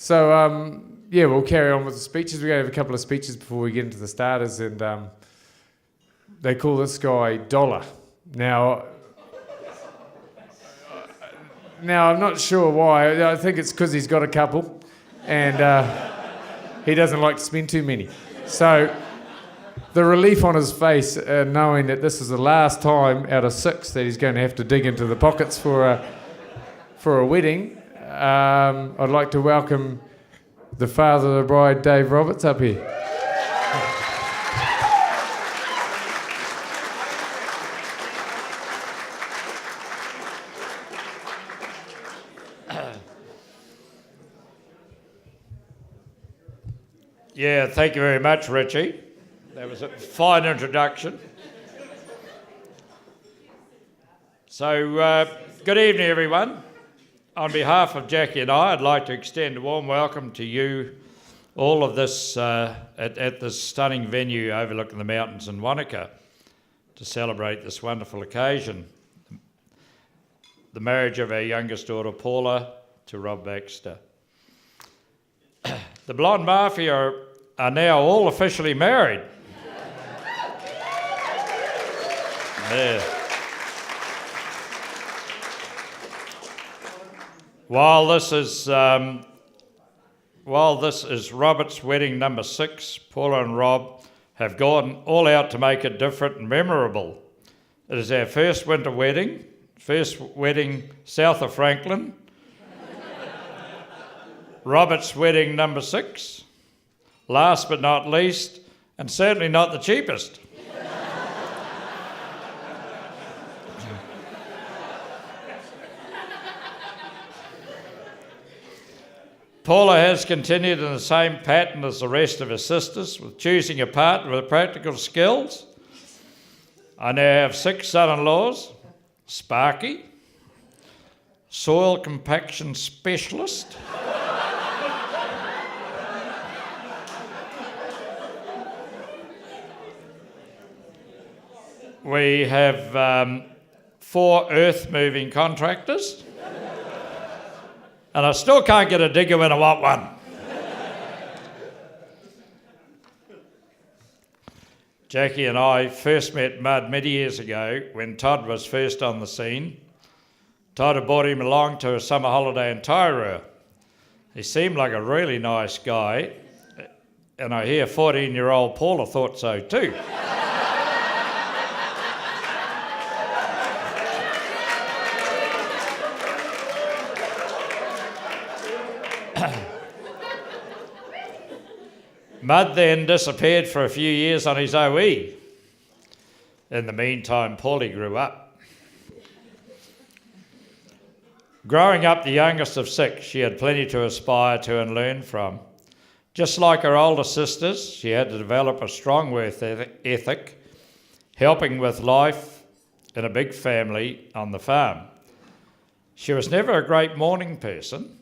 So, we'll carry on with the speeches. We're going to have a couple of speeches before we get into the starters, and they call this guy Dollar. Now, I'm not sure why. I think it's because he's got a couple, and he doesn't like to spend too many. So, the relief on his face, knowing that this is the last time out of 6 that he's going to have to dig into the pockets for a wedding. I'd like to welcome the father of the bride, Dave Roberts, up here. Yeah, thank you very much, Richie. That was a fine introduction. So, good evening, everyone. On behalf of Jackie and I'd like to extend a warm welcome to you, all of this, at this stunning venue overlooking the mountains in Wanaka, to celebrate this wonderful occasion, the marriage of our youngest daughter, Paula, to Rob Baxter. The Blonde Mafia are now all officially married. Yeah. While this is Robert's wedding number 6, Paula and Rob have gone all out to make it different and memorable. It is our first winter wedding, south of Franklin. Robert's wedding number 6, last but not least, and certainly not the cheapest. Paula has continued in the same pattern as the rest of her sisters, with choosing a partner with practical skills. I now have 6 son-in-laws: Sparky, soil compaction specialist, we have 4 earth-moving contractors, and I still can't get a digger when I want one. Jackie and I first met Mud many years ago when Todd was first on the scene. Todd had brought him along to a summer holiday in Tairua. He seemed like a really nice guy, and I hear 14-year-old Paula thought so too. Mud then disappeared for a few years on his OE. In the meantime, Paulie grew up. Growing up the youngest of 6, she had plenty to aspire to and learn from. Just like her older sisters, she had to develop a strong work ethic, helping with life in a big family on the farm. She was never a great morning person.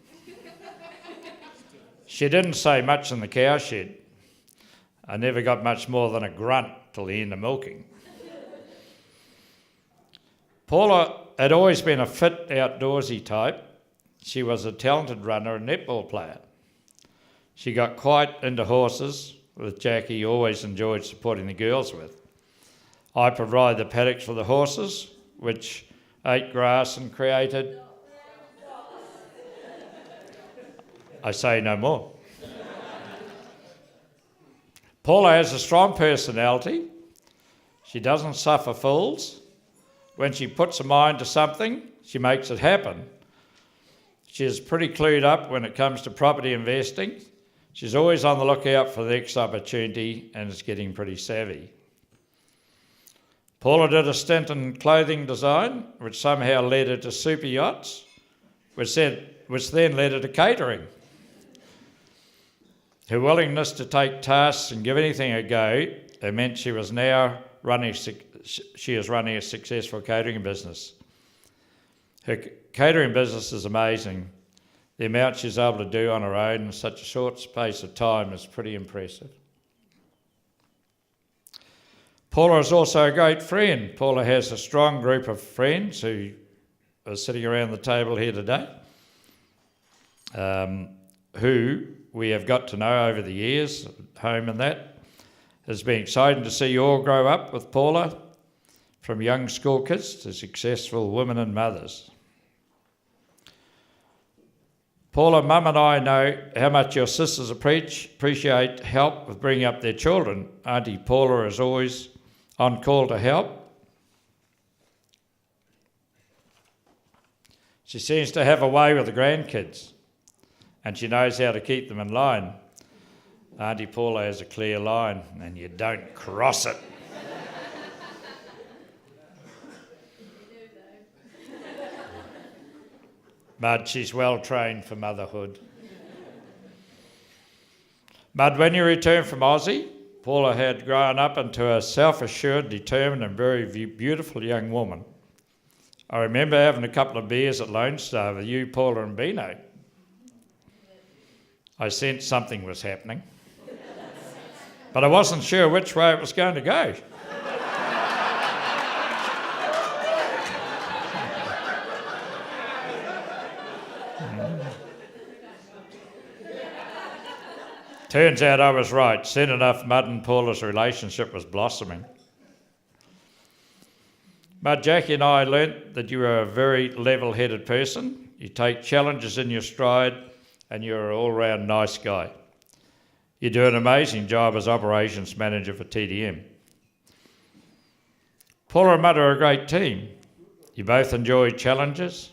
She didn't say much in the cowshed. I never got much more than a grunt till the end of milking. Paula had always been a fit, outdoorsy type. She was a talented runner and netball player. She got quite into horses, with Jackie always enjoyed supporting the girls with. I provide the paddocks for the horses, which ate grass and created... I say no more. Paula has a strong personality. She doesn't suffer fools. When she puts her mind to something, she makes it happen. She is pretty clued up when it comes to property investing. She's always on the lookout for the next opportunity and is getting pretty savvy. Paula did a stint in clothing design, which somehow led her to super yachts, which then led her to catering. Her willingness to take tasks and give anything a go meant she is running a successful catering business. Her catering business is amazing. The amount she's able to do on her own in such a short space of time is pretty impressive. Paula is also a great friend. Paula has a strong group of friends who are sitting around the table here today. who we have got to know over the years, at home and that. It's been exciting to see you all grow up with Paula, from young school kids to successful women and mothers. Paula, Mum and I know how much your sisters appreciate help with bringing up their children. Auntie Paula is always on call to help. She seems to have a way with the grandkids, and she knows how to keep them in line. Auntie Paula has a clear line, and you don't cross it. Mud, she's well trained for motherhood. Mud, when you returned from Aussie, Paula had grown up into a self-assured, determined and very beautiful young woman. I remember having a couple of beers at Lone Star with you, Paula and Bino. I sensed something was happening, but I wasn't sure which way it was going to go. Turns out I was right. Soon enough, Mud and Paula's relationship was blossoming. Mud, Jackie and I learnt that you are a very level-headed person. You take challenges in your stride, and you're an all-round nice guy. You do an amazing job as operations manager for TDM. Paula and Mud are a great team. You both enjoy challenges,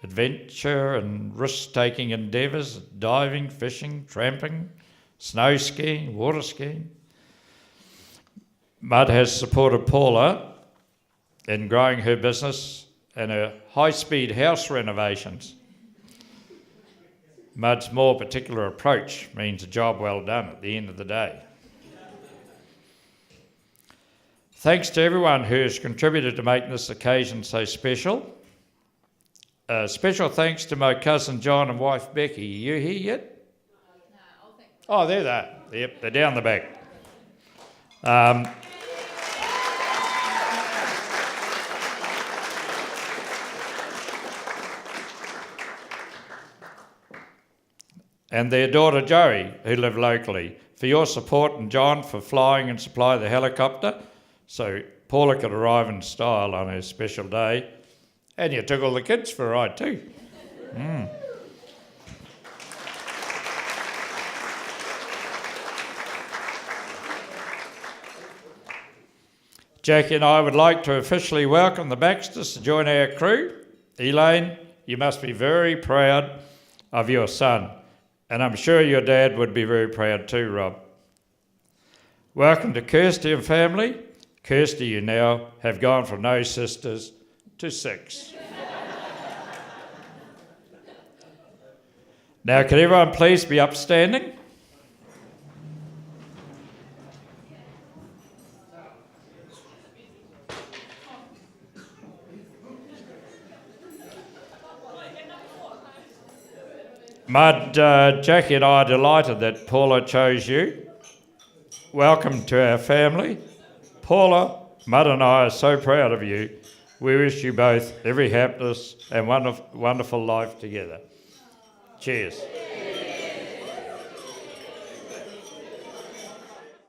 adventure and risk-taking endeavours, diving, fishing, tramping, snow skiing, water skiing. Mud has supported Paula in growing her business and her high-speed house renovations. Mud's more particular approach means a job well done at the end of the day. Thanks to everyone who has contributed to make this occasion so special. Special thanks to my cousin John and wife Becky. Are you here yet? Oh, there they are. Yep, they're down the back. And their daughter Joey, who live locally, for your support, and John for flying and supply the helicopter so Paula could arrive in style on her special day. And you took all the kids for a ride too. Jackie and I would like to officially welcome the Baxters to join our crew. Elaine, you must be very proud of your son, and I'm sure your dad would be very proud too, Rob. Welcome to Kirsty and family. Kirsty, you now have gone from no sisters to 6. Now, can everyone please be upstanding? Mud, Jackie and I are delighted that Paula chose you. Welcome to our family. Paula, Mud and I are so proud of you. We wish you both every happiness and wonderful life together. Cheers.